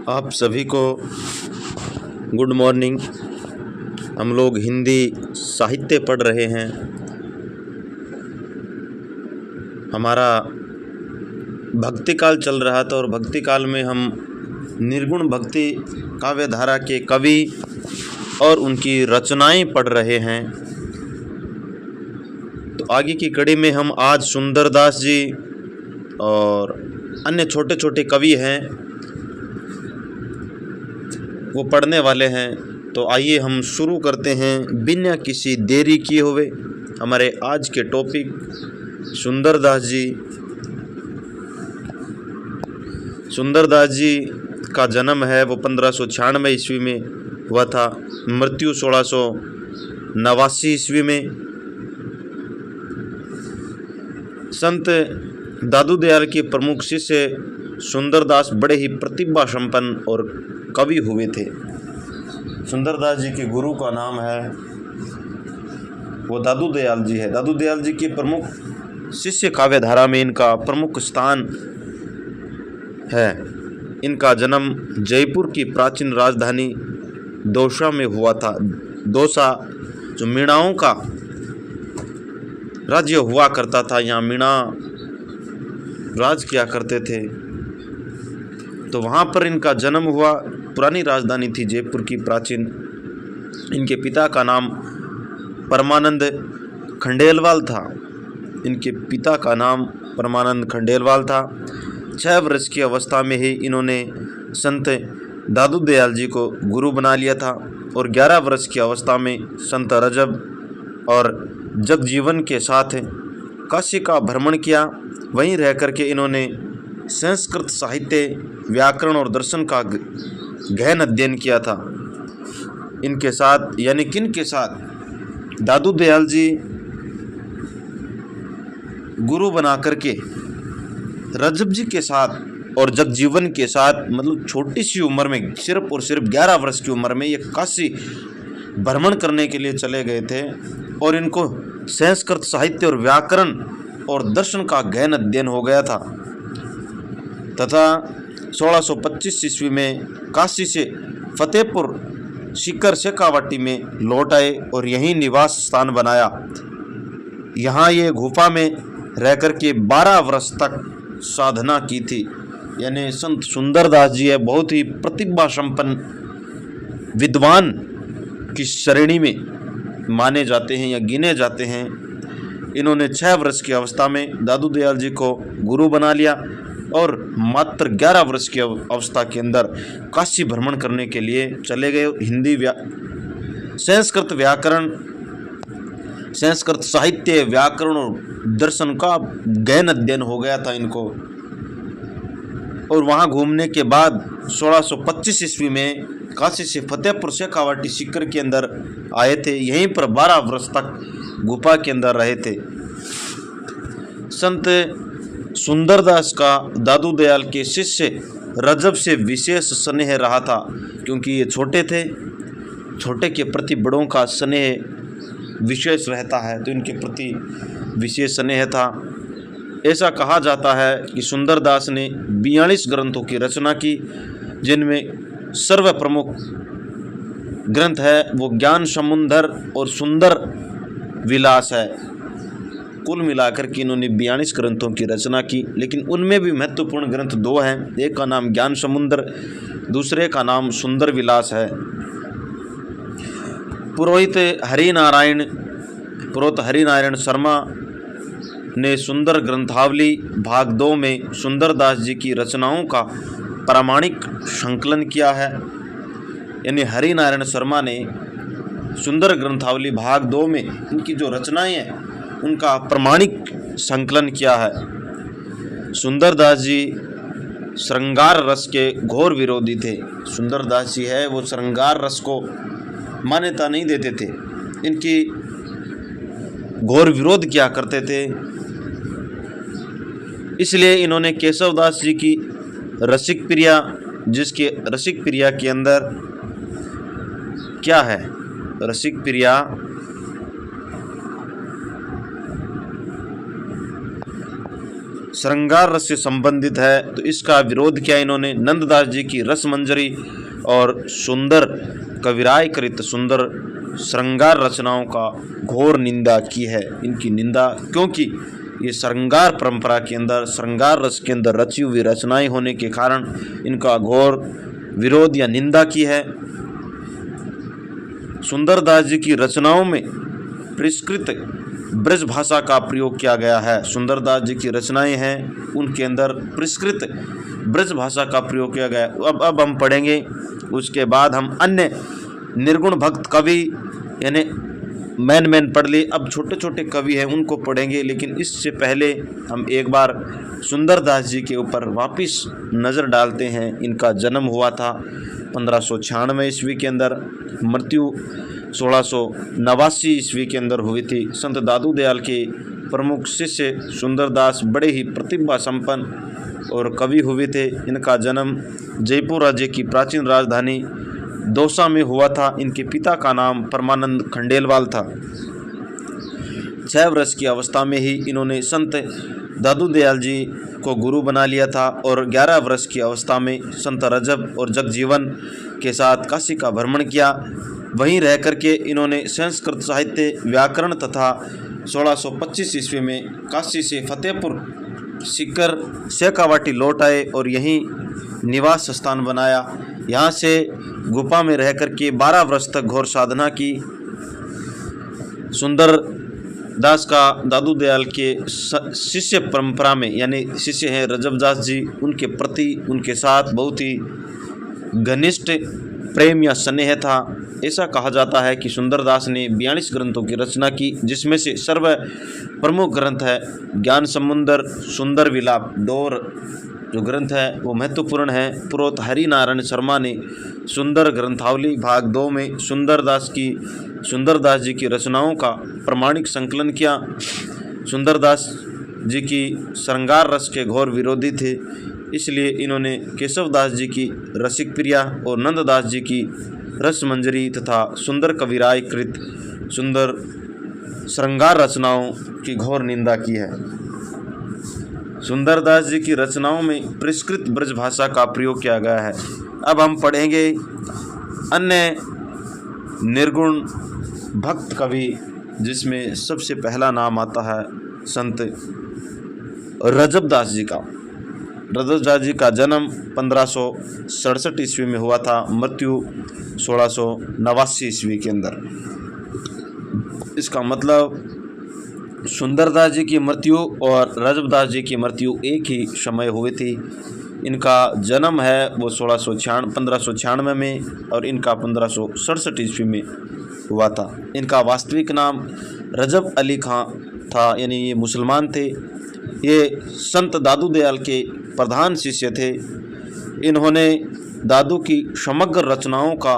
आप सभी को गुड मॉर्निंग। हम लोग हिंदी साहित्य पढ़ रहे हैं। हमारा भक्ति काल चल रहा था और भक्ति काल में हम निर्गुण भक्ति काव्य धारा के कवि और उनकी रचनाएं पढ़ रहे हैं। तो आगे की कड़ी में हम आज सुंदरदास जी और अन्य छोटे छोटे कवि हैं वो पढ़ने वाले हैं। तो आइए हम शुरू करते हैं बिना किसी देरी किए हुए। हमारे आज के टॉपिक सुंदरदास जी। सुंदरदास जी का जन्म है वो 1596 ईस्वी में हुआ था, मृत्यु 1689 ईस्वी में। संत दादू दयाल के प्रमुख शिष्य सुंदरदास बड़े ही प्रतिभा संपन्न और कवि हुए थे। सुंदरदास जी के गुरु का नाम है वो दादू दयाल जी है। दादू दयाल जी के प्रमुख शिष्य काव्य धारा में इनका प्रमुख स्थान है। इनका जन्म जयपुर की प्राचीन राजधानी दौसा में हुआ था। दौसा जो मीणाओं का राज्य हुआ करता था, यहाँ मीणा राज किया करते थे, तो वहाँ पर इनका जन्म हुआ। पुरानी राजधानी थी जयपुर की प्राचीन। इनके पिता का नाम परमानंद खंडेलवाल था। इनके पिता का नाम परमानंद खंडेलवाल था। 6 वर्ष की अवस्था में ही इन्होंने संत दादू दयाल जी को गुरु बना लिया था और 11 वर्ष की अवस्था में संत रजब और जगजीवन के साथ काशी का भ्रमण किया। वहीं रह करके इन्होंने संस्कृत साहित्य, व्याकरण और दर्शन का गहन अध्ययन किया था। इनके साथ यानी किन के साथ? दादू दयाल जी गुरु बना करके रजब जी के साथ और जगजीवन के साथ, मतलब छोटी सी उम्र में, सिर्फ और सिर्फ 11 वर्ष की उम्र में ये काशी भ्रमण करने के लिए चले गए थे और इनको संस्कृत साहित्य और व्याकरण और दर्शन का गहन अध्ययन हो गया था। तथा 1625 ईस्वी में काशी से फतेहपुर सीकर शेखावाटी में लौट आए और यहीं निवास स्थान बनाया। यहाँ ये गुफा में रह कर के 12 वर्ष तक साधना की थी। यानी संत सुंदरदास जी है बहुत ही प्रतिभा संपन्न विद्वान की श्रेणी में माने जाते हैं या गिने जाते हैं। इन्होंने 6 वर्ष की अवस्था में दादू दयाल जी को गुरु बना लिया और मात्र 11 वर्ष की अवस्था के अंदर काशी भ्रमण करने के लिए चले गए। हिंदी संस्कृत व्याकरण, संस्कृत साहित्य, व्याकरण और दर्शन का गहन अध्ययन हो गया था इनको। और वहाँ घूमने के बाद 1625 ईस्वी में काशी से फतेहपुर शेखावाटी सीकर के अंदर आए थे। यहीं पर 12 वर्ष तक गुफा के अंदर रहे थे। संत सुंदरदास का दादू दयाल के शिष्य रजब से विशेष स्नेह रहा था, क्योंकि ये छोटे थे। छोटे के प्रति बड़ों का स्नेह विशेष रहता है, तो इनके प्रति विशेष स्नेह था। ऐसा कहा जाता है कि सुंदरदास ने 42 ग्रंथों की रचना की, जिनमें सर्व प्रमुख ग्रंथ है वो ज्ञान समुंदर और सुंदर विलास है। कुल मिलाकर के इन्होंने 42 ग्रंथों की रचना की, लेकिन उनमें भी महत्वपूर्ण ग्रंथ 2 हैं। एक का नाम ज्ञान समुंदर, दूसरे का नाम सुंदर विलास है। पुरोहित हरिनारायण शर्मा ने सुंदर ग्रंथावली भाग 2 में सुंदरदास जी की रचनाओं का प्रामाणिक संकलन किया है। यानी हरिनारायण शर्मा ने सुंदर ग्रंथावली भाग 2 में इनकी जो रचनाएं हैं उनका प्रामाणिक संकलन किया है। सुंदरदास जी श्रृंगार रस के घोर विरोधी थे। सुंदरदास जी है वो श्रृंगार रस को मान्यता नहीं देते थे, इनकी घोर विरोध किया करते थे। इसलिए इन्होंने केशवदास जी की रसिक प्रिया, जिसके रसिक प्रिया के अंदर क्या है? रसिक प्रिया श्रृंगार रस से संबंधित है, तो इसका विरोध किया इन्होंने। नंददास जी की रस मंजरी और सुंदर कविराय कृत सुंदर श्रृंगार रचनाओं का घोर निंदा की है। इनकी निंदा, क्योंकि ये श्रृंगार परंपरा के अंदर, श्रृंगार रस के अंदर रची हुई रचनाएं होने के कारण इनका घोर विरोध या निंदा की है। सुंदरदास जी की रचनाओं में परिष्कृत ब्रज भाषा का प्रयोग किया गया है। सुंदरदास जी की रचनाएं हैं, उनके अंदर परिष्कृत ब्रज भाषा का प्रयोग किया गया है। अब हम पढ़ेंगे, उसके बाद हम अन्य निर्गुण भक्त कवि यानी मैन पढ़ लिए, अब छोटे छोटे कवि हैं उनको पढ़ेंगे। लेकिन इससे पहले हम एक बार सुंदरदास जी के ऊपर वापस नज़र डालते हैं। इनका जन्म हुआ था 1596 ईस्वी के अंदर, मृत्यु 1689 ईस्वी के अंदर हुई थी। संत दादू दयाल के प्रमुख शिष्य सुंदरदास बड़े ही प्रतिभा संपन्न और कवि हुए थे। इनका जन्म जयपुर राज्य की प्राचीन राजधानी दौसा में हुआ था। इनके पिता का नाम परमानंद खंडेलवाल था। 6 वर्ष की अवस्था में ही इन्होंने संत दादू दयाल जी को गुरु बना लिया था और 11 वर्ष की अवस्था में संत रजब और जगजीवन के साथ काशी का भ्रमण किया। वहीं रह करके इन्होंने संस्कृत साहित्य, व्याकरण तथा 1625 ईस्वी में काशी से फतेहपुर सीकर शेखावाटी लौट आए और यहीं निवास स्थान बनाया। यहाँ से गुफा में रह करके 12 वर्ष तक घोर साधना की। सुंदर दास का दादू दयाल के शिष्य परंपरा में, यानी शिष्य हैं रजबदास जी, उनके प्रति उनके साथ बहुत ही घनिष्ठ प्रेम या स्नेह था। ऐसा कहा जाता है कि सुंदरदास ने 42 ग्रंथों की रचना की, जिसमें से सर्व प्रमुख ग्रंथ है ज्ञान समुंदर, सुंदर विलाप। डोर जो ग्रंथ है वो महत्वपूर्ण है। पुरोहित हरिनारायण शर्मा ने सुंदर ग्रंथावली भाग 2 में सुंदरदास जी की रचनाओं का प्रमाणिक संकलन किया। सुंदरदास जी की श्रृंगार रस के घोर विरोधी थे, इसलिए इन्होंने केशवदास जी की रसिक प्रिया और नंददास जी की रस मंजरी तथा सुंदर कविराय कृत सुंदर श्रृंगार रचनाओं की घोर निंदा की है। सुंदरदास जी की रचनाओं में परिष्कृत ब्रज भाषा का प्रयोग किया गया है। अब हम पढ़ेंगे अन्य निर्गुण भक्त कवि, जिसमें सबसे पहला नाम आता है संत रजबदास जी का। रजबदास जी का जन्म 1567 ईस्वी में हुआ था, मृत्यु 1689 ईस्वी के अंदर। इसका मतलब सुंदरदास जी की मृत्यु और रजबदास जी की मृत्यु एक ही समय हुई थी। इनका जन्म है वो 1596 में और इनका 1567 ईस्वी में हुआ था। इनका वास्तविक नाम रजब अली खां था, यानी ये मुसलमान थे। ये संत दादू दयाल के प्रधान शिष्य थे। इन्होंने दादू की समग्र रचनाओं का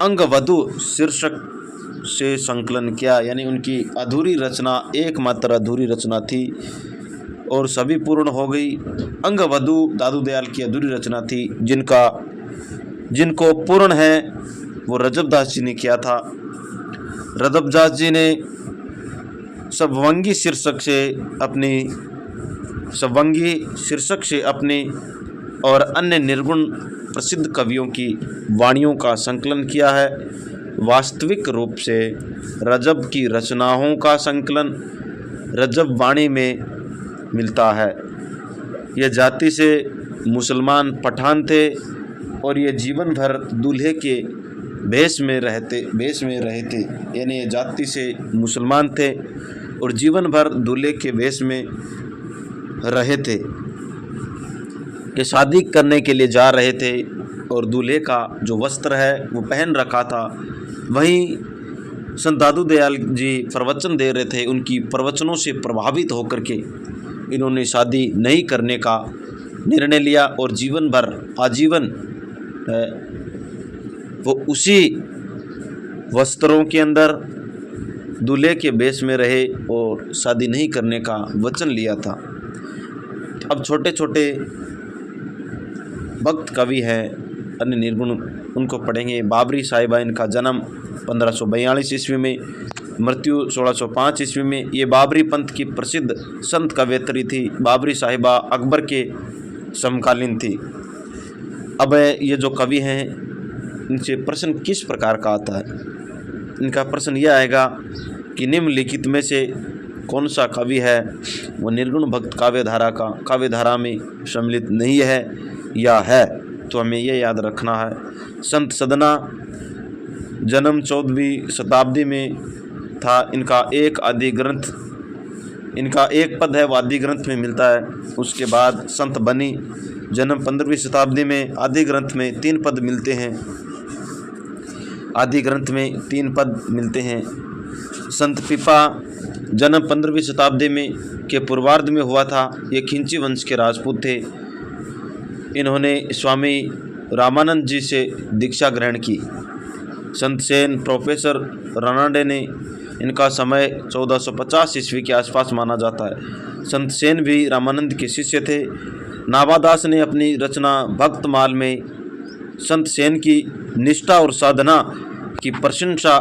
अंगवधु शीर्षक से संकलन किया, यानी उनकी अधूरी रचना, एकमात्र अधूरी रचना थी और सभी पूर्ण हो गई। अंगवधु दादू दयाल की अधूरी रचना थी, जिनको पूर्ण है वो रजबदास जी ने किया था। रजबदास जी ने सवंगी शीर्षक से अपनी और अन्य निर्गुण प्रसिद्ध कवियों की वाणियों का संकलन किया है। वास्तविक रूप से रजब की रचनाओं का संकलन रजब वाणी में मिलता है। ये जाति से मुसलमान पठान थे और ये जीवन भर दूल्हे के भेष में रहे थे, यानी ये जाति से मुसलमान थे और जीवन भर दूल्हे के भेष में रहे थे। ये शादी करने के लिए जा रहे थे और दूल्हे का जो वस्त्र है वो पहन रखा था। वहीं संत दादू दयाल जी प्रवचन दे रहे थे। उनकी प्रवचनों से प्रभावित होकर के इन्होंने शादी नहीं करने का निर्णय लिया और जीवन भर आजीवन वो उसी वस्त्रों के अंदर दूल्हे के भेष में रहे और शादी नहीं करने का वचन लिया था। अब छोटे छोटे भक्त कवि हैं अन्य निर्गुण, उनको पढ़ेंगे। बाबरी साहिबा, इनका जन्म 1542 ईस्वी में, मृत्यु 1605 ईस्वी में। ये बाबरी पंथ की प्रसिद्ध संत कवयित्री थी। बाबरी साहिबा अकबर के समकालीन थी। अब ये जो कवि हैं इनसे प्रश्न किस प्रकार का आता है? इनका प्रश्न यह आएगा कि निम्नलिखित में से कौन सा कवि है वो निर्गुण भक्त काव्यधारा में सम्मिलित नहीं है या है? तो हमें यह याद रखना है। संत सदना जन्म 14वीं शताब्दी में था। इनका एक पद है वो आदि ग्रंथ में मिलता है। उसके बाद संत बनी जन्म 15वीं शताब्दी में। आदि ग्रंथ में 3 पद मिलते हैं। आदि ग्रंथ में 3 पद मिलते हैं। संत पिपा जन्म 15वीं शताब्दी में के पूर्वार्ध में हुआ था। ये खिंची वंश के राजपूत थे। इन्होंने स्वामी रामानंद जी से दीक्षा ग्रहण की। संत सेन प्रोफेसर रानाडे ने इनका समय 1450 ईस्वी के आसपास माना जाता है। संत सेन भी रामानंद के शिष्य थे। नाभादास ने अपनी रचना भक्तमाल में संत सेन की निष्ठा और साधना की प्रशंसा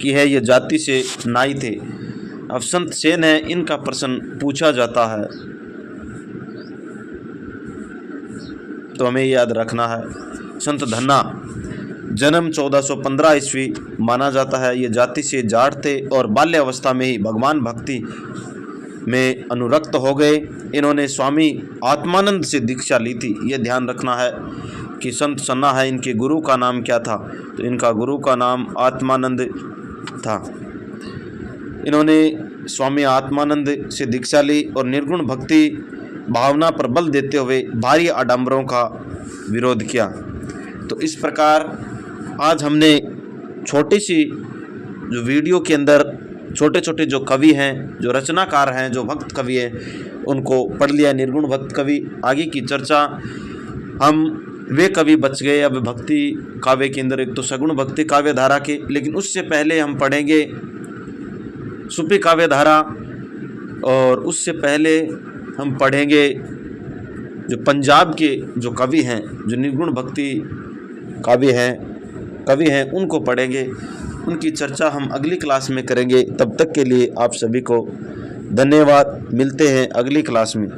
की है। ये जाति से नाई थे। अब संत सेन है, इनका प्रश्न पूछा जाता है तो हमें याद रखना है। संत धन्ना जन्म 1415 ईस्वी माना जाता है। ये जाति से जाट थे और बाल्यावस्था में ही भगवान भक्ति में अनुरक्त हो गए। इन्होंने स्वामी आत्मानंद से दीक्षा ली थी। ये ध्यान रखना है कि संत सन्ना है, इनके गुरु का नाम क्या था? तो इनका गुरु का नाम आत्मानंद था। इन्होंने स्वामी आत्मानंद से दीक्षा ली और निर्गुण भक्ति भावना पर बल देते हुए भारी आडंबरों का विरोध किया। तो इस प्रकार आज हमने छोटी सी जो वीडियो के अंदर छोटे छोटे जो कवि हैं, जो रचनाकार हैं, जो भक्त कवि हैं, उनको पढ़ लिया। निर्गुण भक्त कवि। आगे की चर्चा हम वे कवि बच गए अब भक्ति काव्य के अंदर। एक तो सगुण भक्ति काव्य धारा के, लेकिन उससे पहले हम पढ़ेंगे सूफी काव्य धारा और उससे पहले हम पढ़ेंगे जो पंजाब के जो कवि हैं, जो निर्गुण भक्ति कवि हैं उनको पढ़ेंगे। उनकी चर्चा हम अगली क्लास में करेंगे। तब तक के लिए आप सभी को धन्यवाद। मिलते हैं अगली क्लास में।